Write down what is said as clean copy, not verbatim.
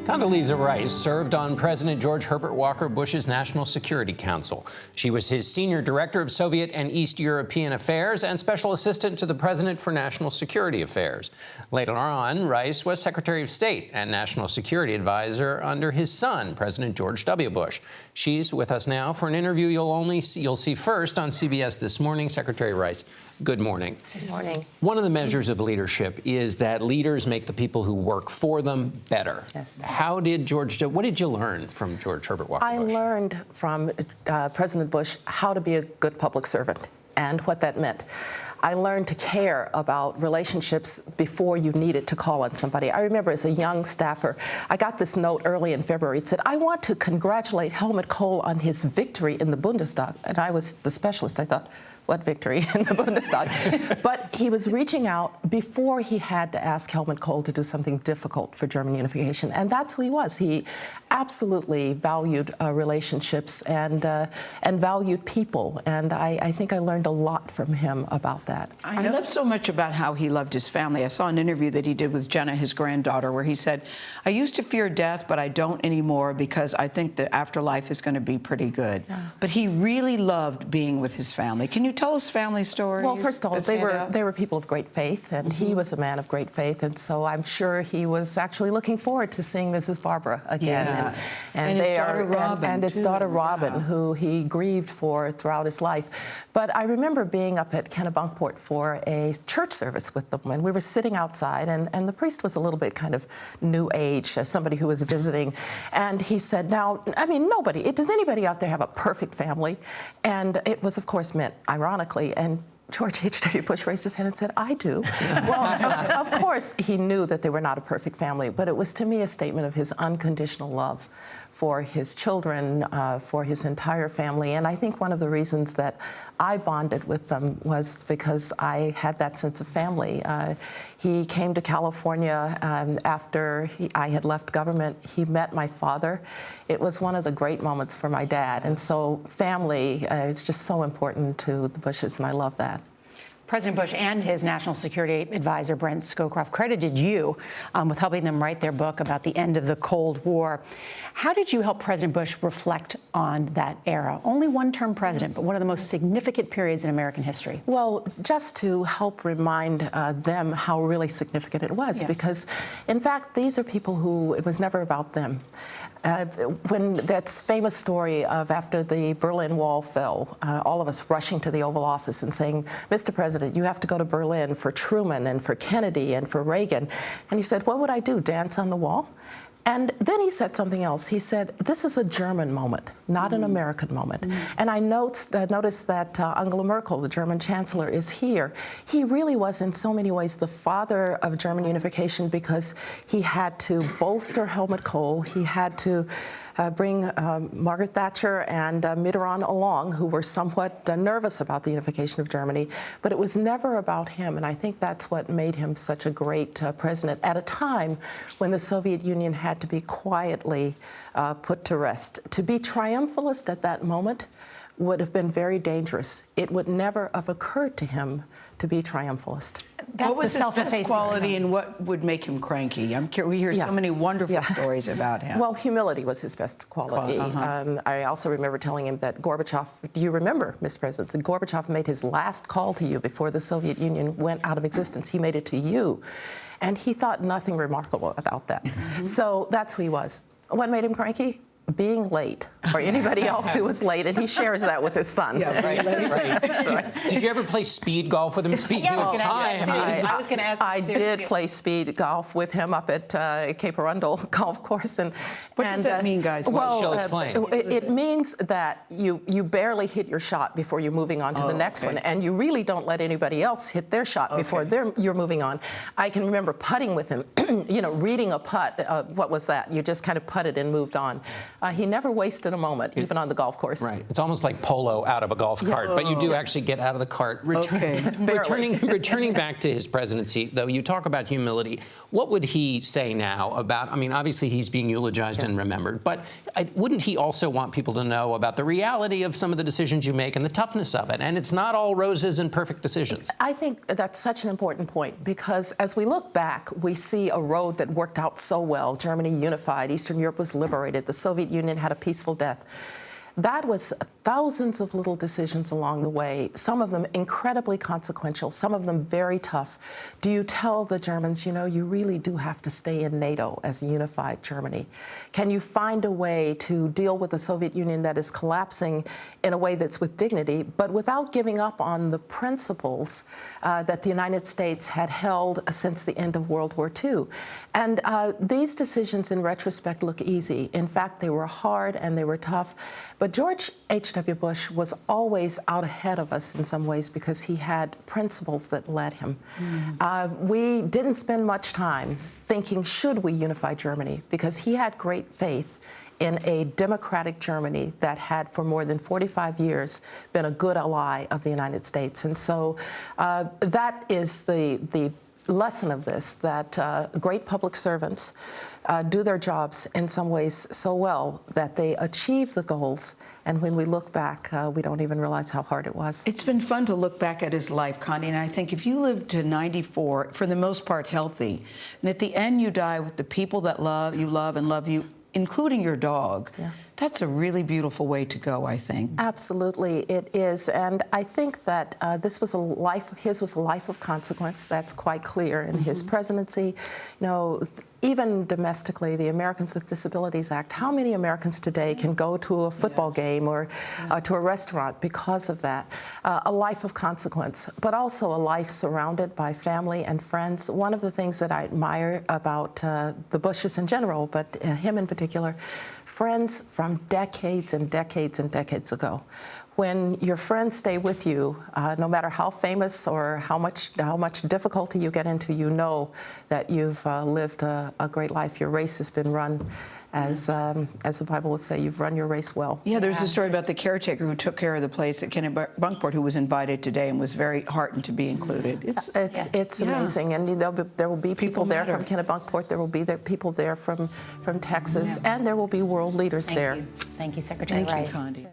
Condoleezza Rice served on President George Herbert Walker Bush's National Security Council. She was his senior director of Soviet and East European affairs and special assistant to the president for national security affairs. Later on, Rice was Secretary of State and National Security Advisor under his son, President George W. Bush. She's with us now for an interview you'll see first on CBS This Morning. Secretary Rice, good morning. Good morning. One of the measures of leadership is that leaders make the people who work for them better. Yes. What did you learn from George Herbert Walker Bush? I learned from President Bush how to be a good public servant and what that meant. I learned to care about relationships before you needed to call on somebody. I remember as a young staffer, I got this note early in February. It said, I want to congratulate Helmut Kohl on his victory in the Bundestag. And I was the specialist. I thought, what victory in the Bundestag? But he was reaching out before he had to ask Helmut Kohl to do something difficult for German unification. And that's who he was. He absolutely valued relationships and valued people. And I think I learned a lot from him about that. I love so much about how he loved his family. I saw an interview that he did with Jenna, his granddaughter, where he said, I used to fear death, but I don't anymore because I think the afterlife is going to be pretty good. Yeah. But he really loved being with his family. Can you tell us family stories? Well, first of all, they were people of great faith, and he was a man of great faith, and so I'm sure he was actually looking forward to seeing Mrs. Barbara again. Yeah. And his daughter Robin. And his daughter Robin, who he grieved for throughout his life. But I remember being up at Kennebunkport for a church service with them, and we were sitting outside, and the priest was a little bit kind of new age, somebody who was visiting, and he said, now, I mean, does anybody out there have a perfect family? And it was, of course, meant ironically, and George H.W. Bush raised his hand and said, I do. Well, of course, he knew that they were not a perfect family, but it was, to me, a statement of his unconditional love for his children, for his entire family. And I think one of the reasons that I bonded with them was because I had that sense of family. He came to California after I had left government. He met my father. It was one of the great moments for my dad. And so family is just so important to the Bushes, and I love that. President Bush and his national security advisor, Brent Scowcroft, credited you with helping them write their book about the end of the Cold War. How did you help President Bush reflect on that era? Only one-term president, but one of the most significant periods in American history. Well, just to help remind them how really significant it was, because, in fact, these are people who, it was never about them. When that famous story of after the Berlin Wall fell, all of us rushing to the Oval Office and saying, Mr. President, you have to go to Berlin for Truman and for Kennedy and for Reagan. And he said, what would I do, dance on the wall? And then he said something else. He said, this is a German moment, not an American moment. And I noticed that Angela Merkel, the German chancellor, is here. He really was, in so many ways, the father of German unification because he had to bolster Helmut Kohl. He had to bring Margaret Thatcher and Mitterrand along, who were somewhat nervous about the unification of Germany. But it was never about him, and I think that's what made him such a great president at a time when the Soviet Union had to be quietly put to rest. To be triumphalist at that moment would have been very dangerous. It would never have occurred to him to be triumphalist. What was his best quality and what would make him cranky? I'm curious. We hear so many wonderful stories about him. Well, humility was his best quality. I also remember telling him that Gorbachev, do you remember, Mr. President, that Gorbachev made his last call to you before the Soviet Union went out of existence. He made it to you. And he thought nothing remarkable about that. So that's who he was. What made him cranky? Being late, or anybody else who was late, and he shares that with his son. Did you ever play speed golf with him? I was going to ask I did play speed golf with him up at Cape Arundel Golf Course. And what does that mean, guys? Well, she'll explain. It means that you barely hit your shot before you're moving on to the next one, and you really don't let anybody else hit their shot before you're moving on. I can remember putting with him, reading a putt. What was that? You just kind of putted and moved on. He never wasted a moment, even on the golf course. Right. It's almost like polo out of a golf cart, but you do actually get out of the cart. Returning back to his presidency, though, you talk about humility. What would he say now about, I mean, obviously he's being eulogized and remembered, but wouldn't he also want people to know about the reality of some of the decisions you make and the toughness of it? And it's not all roses and perfect decisions. I think that's such an important point, because as we look back, we see a road that worked out so well. Germany unified, Eastern Europe was liberated, the Soviet Union had a peaceful death. That was thousands of little decisions along the way, some of them incredibly consequential, some of them very tough. Do you tell the Germans, you know, you really do have to stay in NATO as a unified Germany? Can you find a way to deal with the Soviet Union that is collapsing in a way that's with dignity, but without giving up on the principles that the United States had held since the end of World War II? And these decisions, in retrospect, look easy. In fact, they were hard and they were tough. But George H.W. Bush was always out ahead of us in some ways because he had principles that led him. We didn't spend much time thinking, should we unify Germany? Because he had great faith in a democratic Germany that had, for more than 45 years, been a good ally of the United States. And so that is the lesson of this, that great public servants do their jobs in some ways so well that they achieve the goals, and when we look back, we don't even realize how hard it was. It's been fun to look back at his life, Connie, and I think if you lived to 94, for the most part healthy, and at the end you die with the people that love you, including your dog, that's a really beautiful way to go, I think. Absolutely, it is. And I think that his was a life of consequence. That's quite clear in his presidency. You know, even domestically, the Americans with Disabilities Act, how many Americans today can go to a football game or to a restaurant because of that? A life of consequence, but also a life surrounded by family and friends. One of the things that I admire about the Bushes in general, but him in particular, friends from decades and decades and decades ago. When your friends stay with you, no matter how famous or how much difficulty you get into, you know that you've lived a great life. Your race has been run, as the Bible would say, you've run your race well. Yeah, there's a story about the caretaker who took care of the place at Kennebunkport, who was invited today and was very heartened to be included. It's amazing, and there will be people there from Kennebunkport. There will be people there from Texas, and there will be world leaders there. Thank you, Secretary Rice. Thank you, Condi.